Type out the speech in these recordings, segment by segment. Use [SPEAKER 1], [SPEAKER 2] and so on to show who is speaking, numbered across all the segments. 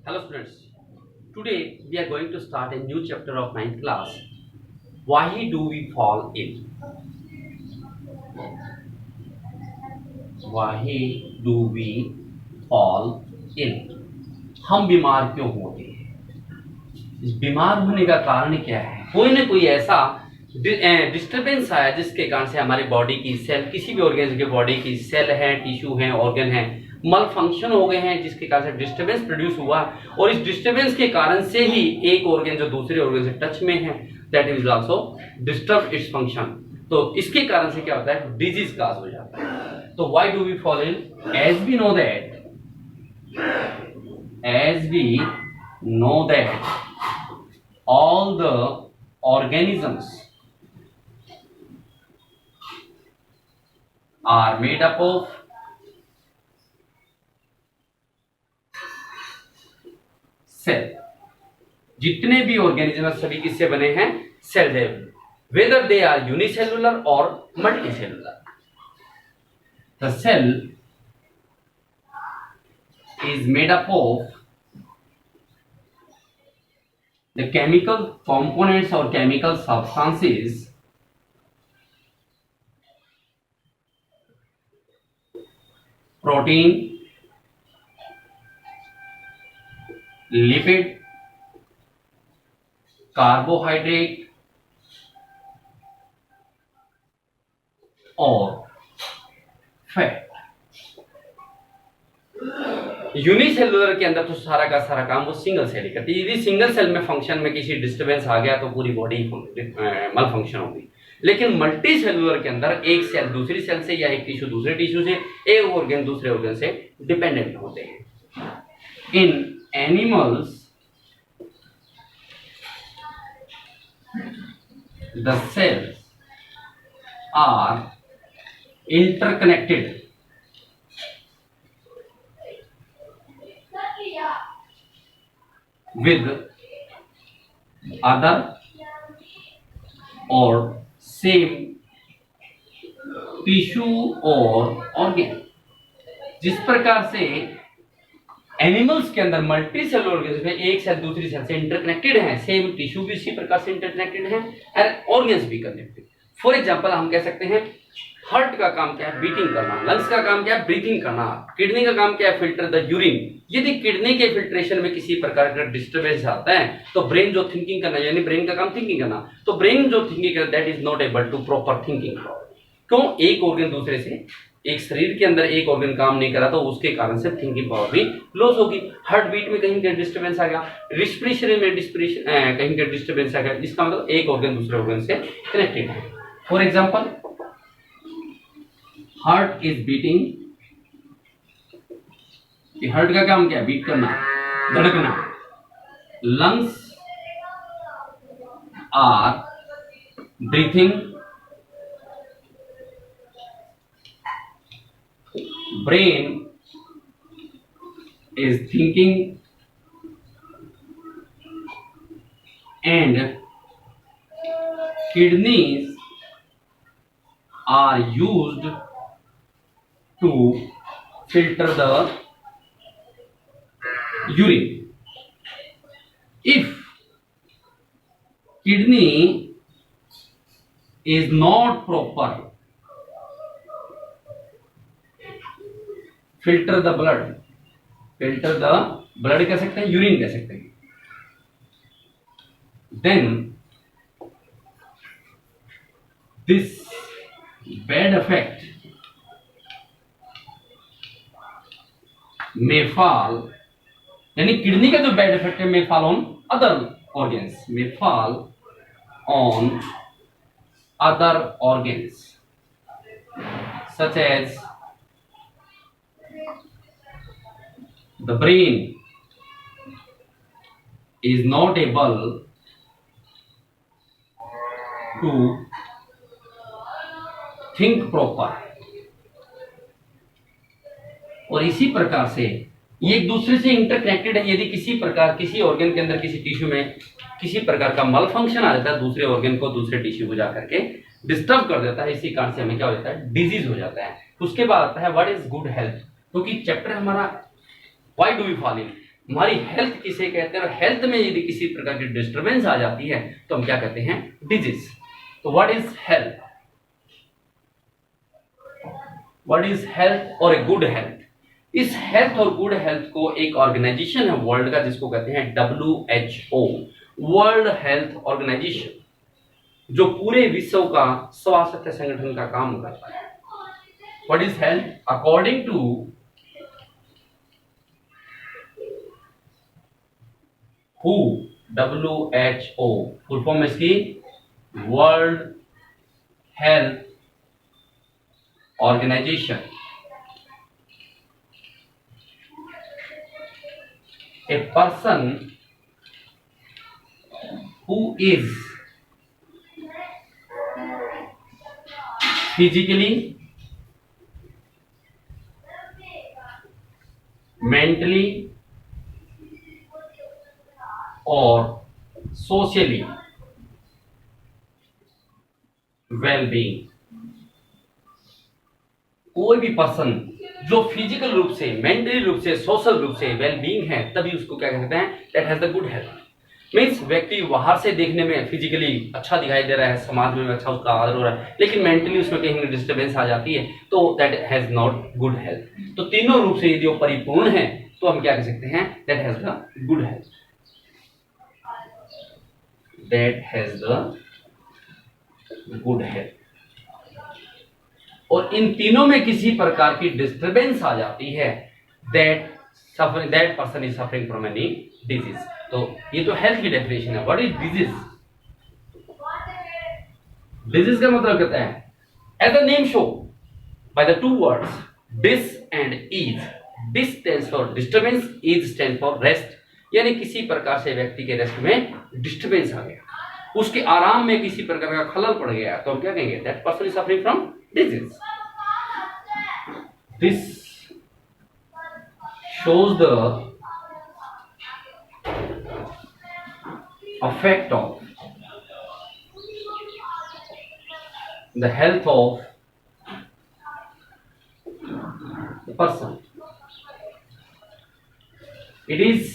[SPEAKER 1] Hello students, today we are going to start a new chapter of 9th class. Why do we fall ill? Why do we fall ill? हम बीमार क्यों होते हैं? इस बीमार होने का कारण क्या है? कोई ना कोई ऐसा डिस्टरबेंस आया जिसके कारण से हमारी बॉडी की सेल, किसी भी ऑर्गेन के बॉडी की सेल है, टिश्यू है, ऑर्गन है, मल फंक्शन हो गए हैं, जिसके कारण से डिस्टरबेंस प्रोड्यूस हुआ और इस डिस्टरबेंस के कारण से ही एक ऑर्गन जो दूसरे ऑर्गन से टच में है that is also disturb its function. तो इसके कारण से क्या होता है? डिजीज काज हो जाता है। तो why do we fall ill? As we know that all the organisms are made up of cell. जितने भी ऑर्गेनिज्म सभी किससे बने हैं? सेल से। वेदर दे आर यूनिसेलुलर और multicellular. The cell is made up of the chemical components or chemical substances protein, lipid, carbohydrate और fat. Unicellular के अंदर तो सारा का सारा काम वो सिंगल सेल ही करती है। यदि सिंगल सेल में फंक्शन में किसी डिस्टरबेंस आ गया तो पूरी बॉडी मल फंक्शन होगी। लेकिन मल्टी सेलुलर के अंदर एक सेल दूसरी सेल से या एक टिश्यू दूसरे टिश्यू से, एक ऑर्गन दूसरे ऑर्गन से डिपेंडेंट होते हैं। In animals the cells are interconnected with other or same tissue और organ। जिस प्रकार से एनिमल्स के अंदर मल्टी सेलुलर ऑर्गेन्स में एक सेल दूसरी सेल से इंटरकनेक्टेड है, सेम टिश्यू भी इसी प्रकार से इंटरकनेक्टेड है और ऑर्गेन्स भी कनेक्टेड। फॉर एग्जांपल हम कह सकते हैं हार्ट का काम क्या है? बीटिंग करना। लंग्स का काम क्या है? ब्रीथिंग करना। किडनी का काम क्या है? Filter the urine. यदि किडनी के फिल्ट्रेशन में किसी प्रकार का डिस्टरबेंस आता है तो ब्रेन जो थिंकिंग करना, यानी ब्रेन का काम थिंकिंग करना, तो ब्रेन जो थिंकिंग करता है that is not able to proper thinking. क्यों? एक ऑर्गन दूसरे से, एक शरीर के अंदर एक ऑर्गन काम नहीं करा तो उसके कारण से थिंकिंग पावर भी लॉस होगी। हार्ट बीट में कहीं का डिस्टरबेंस आ गया, रिस्पिरेशन में कहीं का डिस्टरबेंस आ गया, इसका मतलब एक ऑर्गन दूसरे ऑर्गन से कनेक्टेड है। For example heart is beating. Heart का काम क्या है? बीट करना, धड़कना। Lungs are breathing, brain is thinking and kidneys are used to filter the urine. If kidney is not proper filter the blood कह सकते हैं, यूरिन कह सकते हैं, then this bad effect may fall, यानी किडनी का जो बैड इफेक्ट है may fall on other organs, may fall on other organs such as the brain is not able to think proper। और इसी प्रकार से ये एक दूसरे से इंटरकनेक्टेड है। यदि किसी प्रकार किसी ऑर्गन के अंदर, किसी टिश्यू में किसी प्रकार का मल फंक्शन आ जाता है, दूसरे ऑर्गन को दूसरे टिश्यू को जाकर के डिस्टर्ब कर देता है, इसी कारण से हमें क्या हो जाता है? डिजीज हो जाता है। उसके बाद आता है व्हाट इज गुड हेल्थ, क्योंकि चैप्टर हमारा why do we fall in, हमारी हेल्थ किसे कहते हैं, और हेल्थ में यदि किसी प्रकार की डिस्टर्बेंस आ जाती है तो हम क्या कहते हैं, डिजीज। तो what is health, what is health और ए गुड हेल्थ। इस हेल्थ और गुड हेल्थ को एक ऑर्गेनाइजेशन है वर्ल्ड का जिसको कहते हैं WHO, वर्ल्ड हेल्थ ऑर्गेनाइजेशन, जो पूरे विश्व का स्वास्थ्य संगठन का काम करता है। What is health, according to WHO, full form इसकी world health organisation. A person who is physically, mentally or socially well-being, कोई भी पर्सन जो फिजिकल रूप से, मेंटली रूप से, सोशल रूप से वेल बीइंग है, तभी उसको क्या कहते हैं, that has the good health. Means व्यक्ति बाहर से देखने में फिजिकली अच्छा दिखाई दे रहा है, समाज में अच्छा उसका आदर हो रहा है, लेकिन मेंटली उसमें कहीं डिस्टर्बेंस आ जाती है तो that has not good health. तो तीनों रूप से यदि वो परिपूर्ण है तो हम क्या कह सकते हैं, that has the good health, that has the good health. और इन तीनों में किसी प्रकार की डिस्टर्बेंस आ जाती है, that person is suffering from any disease. तो ये तो हेल्थ की डेफिनेशन है। व्हाट इज डिजीज, डिजीज का मतलब कहता है, as the name show by the two words dis and ease. Dis stands for disturbance, ease stand for rest, यानी किसी प्रकार से व्यक्ति के रेस्ट में डिस्टर्बेंस आ गया, उसके आराम में किसी प्रकार का खलल पड़ गया, तो हम क्या कहेंगे, that person is suffering from disease. This shows the effect of the health of the person. It is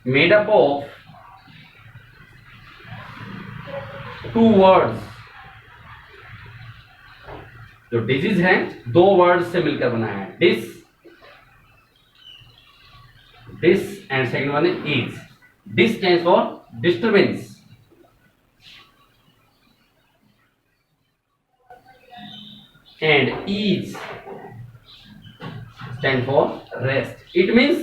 [SPEAKER 1] made up of two words. जो डिजीज है दो वर्ड से मिलकर बना है, dis and second one is ease. Dis stands for disturbance and ease stand for rest. It means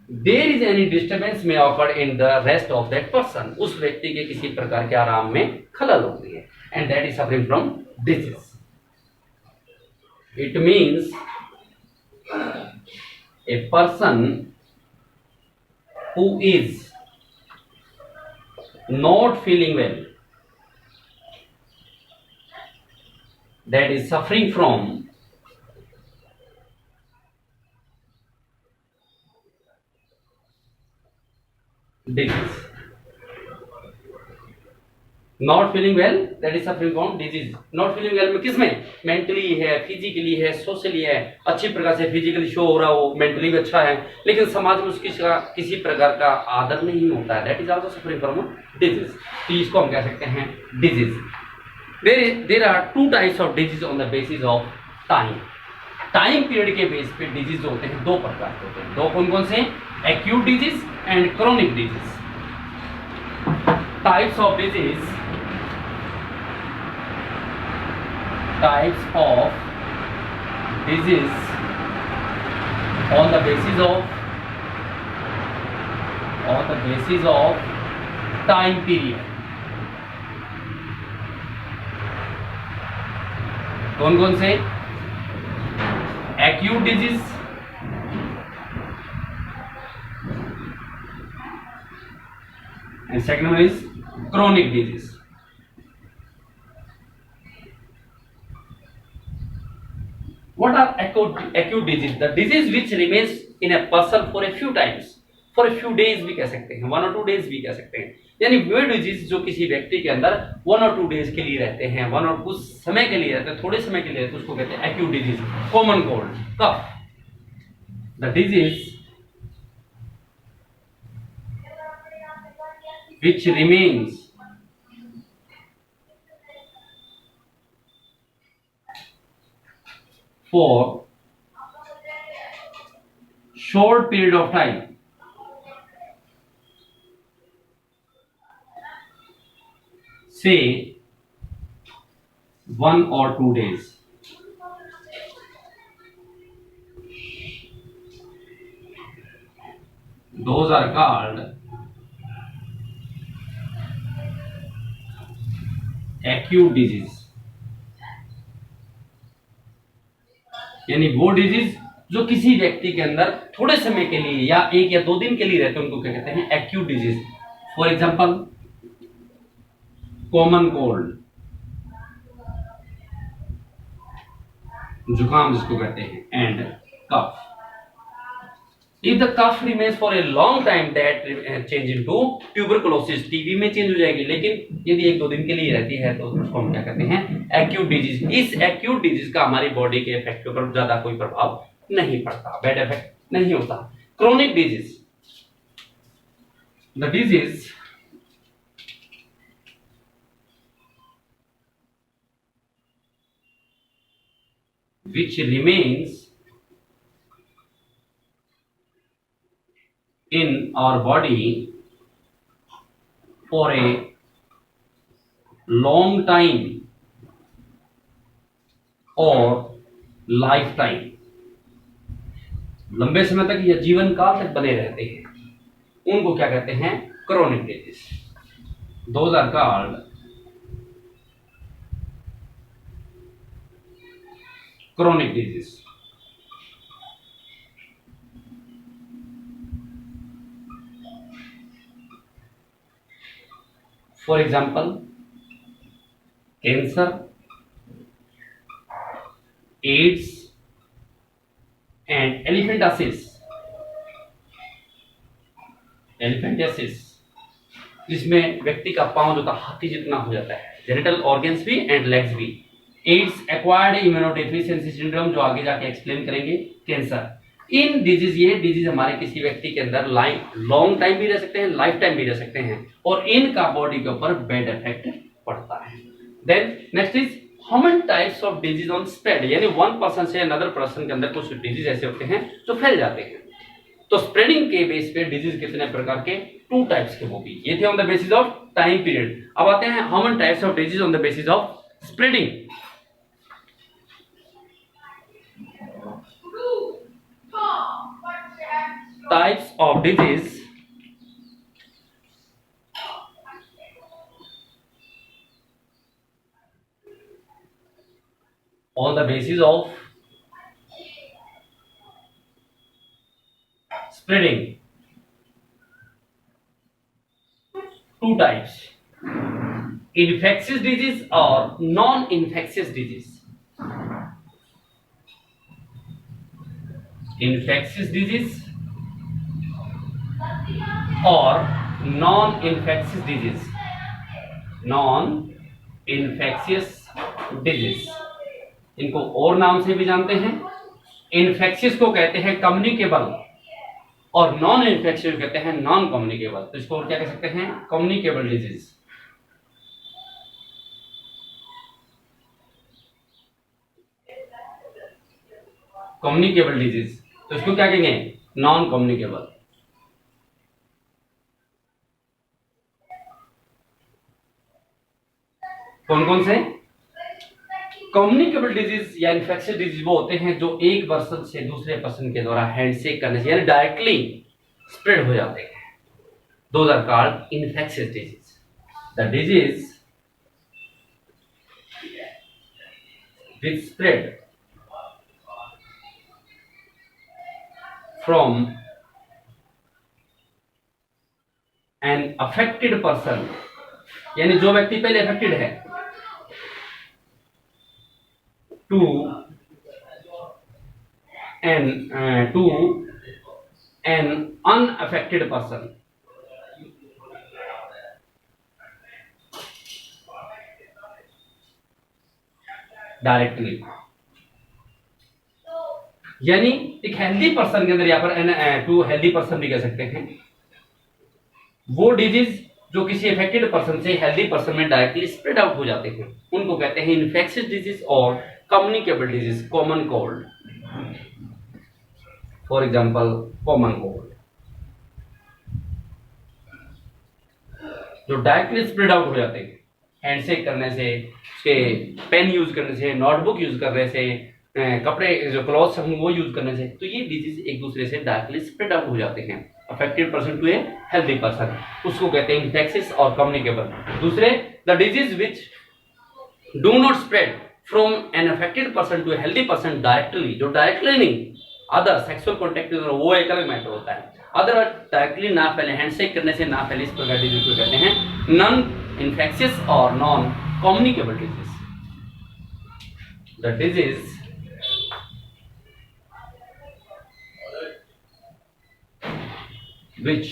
[SPEAKER 1] there is any disturbance में occur in the rest of that person, उस व्यक्ति के किसी प्रकार के आराम में खलल हो गई है, and that is suffering from disease. It means a person who is not feeling well, that is suffering from disease. Not feeling well, that is suffering from disease. Not feeling well में किसमें, mentally है, physically है, socially है, अच्छी प्रकार से physically show हो रहा हो, मेंटली भी अच्छा है, लेकिन समाज में उसकी किसी प्रकार का आदर नहीं होता है, that is also suffering from disease. तो इसको हम कह सकते हैं disease. There are two types of disease on the basis of time. Time period के बेस पे डिजीज होते हैं, दो प्रकार के होते हैं। दो कौन कौन से, acute disease and chronic disease. Types of disease, types of disease on the basis of time period। कौन कौन से, acute disease, and second one is chronic disease। What are acute disease? The disease which remains in a person for a few times, for a few days भी कह सकते हैं, 1 or 2 days भी कह सकते हैं। यानी वे डिजीज जो किसी व्यक्ति के अंदर 1 or 2 days के लिए रहते हैं, 1 और कुछ समय के लिए रहते हैं, थोड़े समय के लिए रहते हैं, उसको कहते हैं acute disease. Common cold, cough. The disease which remains for short period of time, say 1 or 2 days. Those are called acute disease. यानी वो डिजीज जो किसी व्यक्ति के अंदर थोड़े समय के लिए या 1 या 2 दिन के लिए रहते हैं, उनको क्या कहते हैं? Acute disease. For example common cold, जुकाम जिसको कहते हैं, and cough. If the cough remains for a long time, that change into tuberculosis, TB में चेंज हो जाएगी. लेकिन यदि 1-2 दिन के लिए रहती है तो उसको हम क्या कहते हैं? Acute disease. इस एक्यूट डिजीज का हमारी बॉडी के इफेक्ट के ऊपर ज्यादा कोई प्रभाव नहीं पड़ता, बैड इफेक्ट नहीं होता. Chronic disease, the disease which remains in our body for a long time or lifetime, लंबे समय तक या जीवन काल तक बने रहते हैं, उनको क्या कहते हैं? Chronic disease. Those are called chronic disease. For example, cancer, AIDS and elephantiasis. Elephantiasis, जिसमें व्यक्ति का पांव जो था हाथी जितना हो जाता है, जेनिटल ऑर्गन्स भी एंड लेग्स भी. एड्स, एक्वायर्ड इम्यूनोडेफिशिएंसी सिंड्रोम, जो आगे जाके एक्सप्लेन करेंगे. कैंसर, इन डिजीज, ये डिजीज हमारे किसी व्यक्ति के अंदर लॉन्ग टाइम भी रह सकते हैं, लाइफ टाइम भी रह सकते हैं, और इनका बॉडी के ऊपर बैड इफेक्ट पड़ता है. Then next is how many types of disease on spread, यानी वन पर्सन से अनदर पर्सन के अंदर कुछ डिजीज ऐसे होते हैं जो फैल जाते हैं. तो स्प्रेडिंग के बेस पे डिजीज कितने प्रकार के? 2 टाइप्स के वो भी. ये थे on the basis of time period. अब आते हैं how many types of disease on the basis of spreading. Types of disease on the basis of spreading. 2 types: infectious disease or non-infectious disease. Infectious disease और non-infectious disease. Non-infectious disease, इनको और नाम से भी जानते हैं. इन्फेक्शियस को कहते हैं कम्युनिकेबल और नॉन इन्फेक्शियस कहते हैं नॉन कम्युनिकेबल. तो इसको और क्या कह सकते हैं? Communicable disease. कम्युनिकेबल डिजीज, तो इसको क्या कहेंगे? Non communicable. कौन कौन से? कम्युनिकेबल डिजीज या इन्फेक्शियस डिजीज वो होते हैं जो एक पर्सन से दूसरे पर्सन के द्वारा हैंडशेक करने से यानी डायरेक्टली स्प्रेड हो जाते हैं. Those are called infectious disease. The disease which spread from an affected person, यानी जो व्यक्ति पहले अफेक्टेड है, to an unaffected person. Directly, यानी एक हेल्दी पर्सन के अंदर, यहां पर टू हेल्दी पर्सन भी कह सकते हैं, वो डिजीज जो किसी अफेक्टेड पर्सन से हेल्दी पर्सन में डायरेक्टली स्प्रेड आउट हो जाते हैं, उनको कहते हैं इन्फेक्शियस डिजीज और communicable disease, common cold. For example common cold जो डायरेक्टली स्प्रेड आउट हो जाते हैं हैंडशेक करने से, उसके पेन यूज करने से, नोटबुक यूज करने से, कपड़े जो क्लॉथ्स हैं वो यूज करने से, तो ये डिजीज एक दूसरे से डायरेक्टली स्प्रेड आउट हो जाते हैं affected person to a healthy person, उसको कहते हैं इन्फेक्शियस और कम्युनिकेबल। दूसरे, the disease which do not spread from an affected person to a healthy person directly, जो डायरेक्टली नहीं, अदर सेक्सुअल कॉन्टेक्ट वो एक अलग मैटर होता है, अदर डायरेक्टली ना फैले, हैंडशेक करने से ना फैले, इस प्रकार डिजीज को कहते हैं नॉन इन्फेक्शियस और non communicable disease. The disease which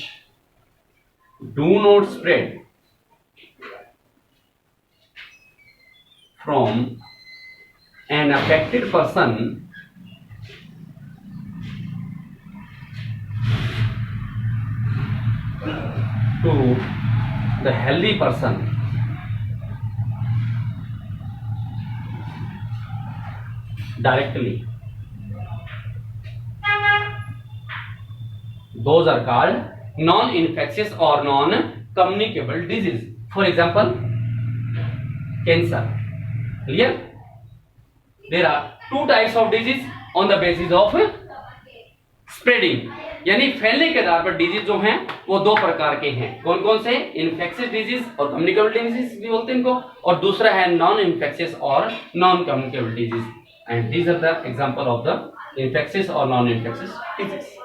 [SPEAKER 1] do not spread from an affected person to the healthy person directly, those are called non-infectious or non-communicable disease. For example, cancer. Clear? There are two types of disease on the basis of spreading, यानी फैलने के आधार पर disease जो हैं वो दो प्रकार के हैं। कौन कौन से? इन्फेक्शियस डिजीज और कम्युनिकेबल डिजीज भी बोलते हैं इनको, और दूसरा है नॉन इन्फेक्शियस और non communicable disease, and these are the example of the infectious और नॉन इन्फेक्शियस डिजीज।